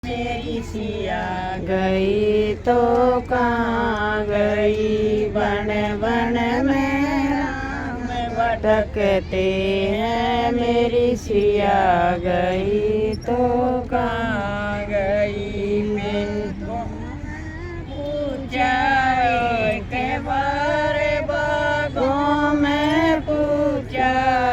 मेरी सिया गई तो कहाँ गई, बन बन में राम भटकते हैं। मेरी सिया गई तो कहाँ गई, मेरे पूजा के बारे बागों में पूछा,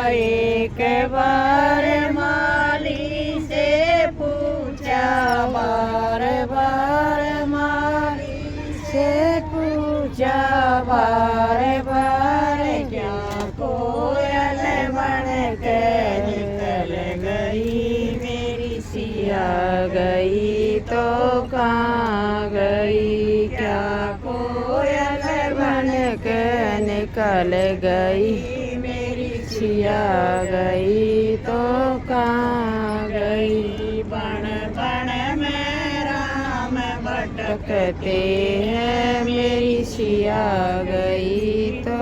एक बार माली से पूछा, बार बार माली से पूछा, बार बार क्या कोयल बन के निकल गई, मेरी सिया गई तो कहाँ गई, क्या कोयल बन के निकल गई, मेरी सिया गई तो कहाँ गई। बन बन में राम भटकते हैं, मेरी सिया गई तो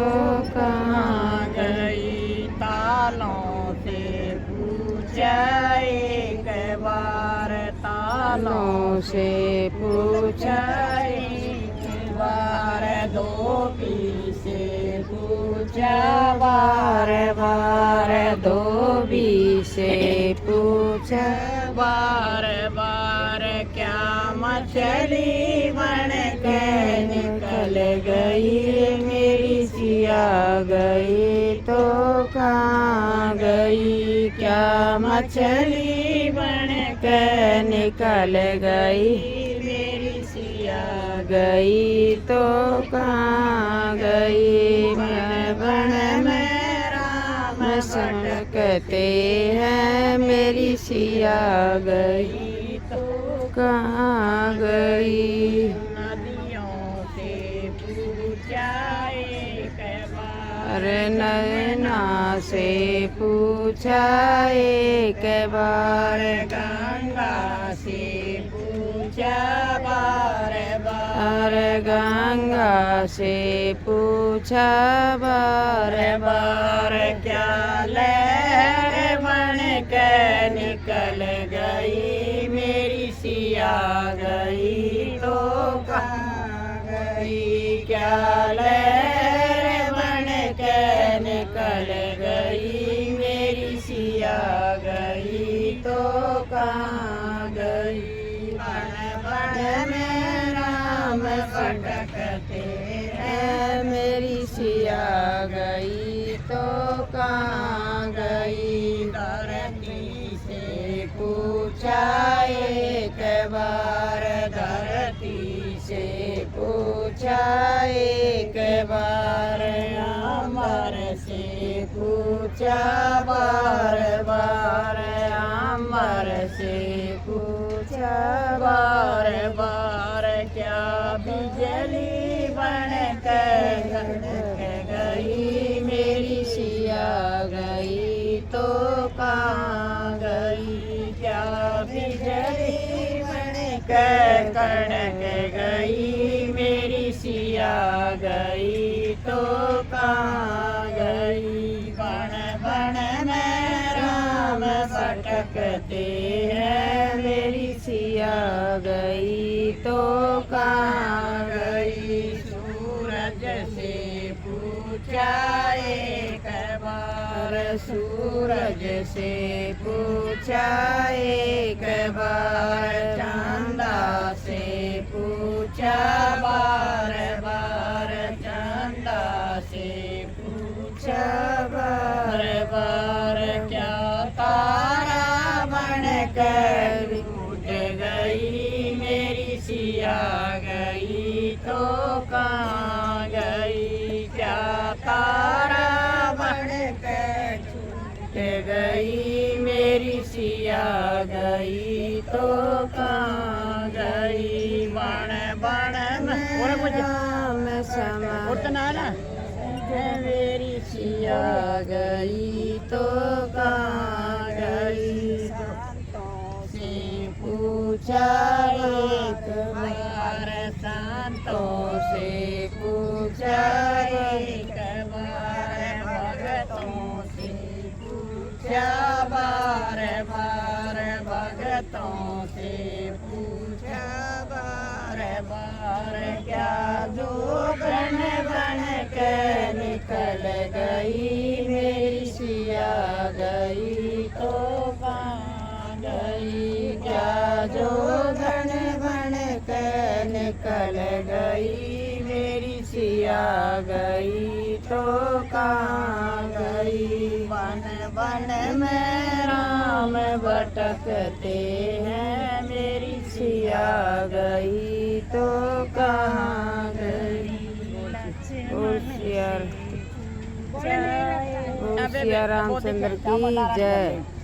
कहाँ गई। तालों से पूछा एक बार, तालों से पूछा एक बार, धोबी से पूछा बार बार, धोबी से पूछा बार बार, क्या मछली बन के निकल गई, मेरी सिया गई तो कहाँ गई, क्या मछली बन के निकल गई, मेरी सिया गई तो कहाँ गई। बन में राम भटकते हैं, मेरी सिया गई तो कहाँ गई। नदियों से पूछा एक बार, नैना से पूछा एक बार, गंगा से पूछा बार बार, गंगा से पूछा बार बार, क्या लहर बन के निकल गई, मेरी सिया गई तो कहाँ गई, क्या लहर बन के निकल गई, मेरी सिया गई तो कहाँ गई। बन बन में राम भटकते हैं, मेरी सिया गई तो कहाँ गई। धरती से पूछा एक बार, धरती से पूछा एक बार, अमर से पूछा बार बार, अमर से पूछा बार बार, क्या बिजली बन के कड़क गई, मेरी सिया गई तो कहाँ गई, क्या बिजली बन के कड़क गई, मेरी सिया गई तो कहाँ गई। बन बन में राम भटकते हैं, मेरी सिया गई तो कहाँ गई। सूरज से पूछा एक बार, सूरज से पूछा एक बार, चंदा से पूछा बार बार, चंदा से पूछा बार बार, क्या तारा बन कर उठ गई, मेरी सिया गई तो कहाँ गई, क्या तारा बन कर छूट गई, मेरी सिया गई तो कहाँ गई। बन बन में राम समा मेरी सिया गई तो कहाँ गई। से पूछा एक बार, संतों से पूछा एक बार, भगतों से पूछा बार बार, भगतों से गई तो कहाँ गई, क्या जो धन बन के निकल गई, मेरी सिया गई तो कहाँ गई। वन वन में राम भटकते हैं, मेरी सिया गई तो कहाँ गई। बोल सिया रामचंद्र की जय।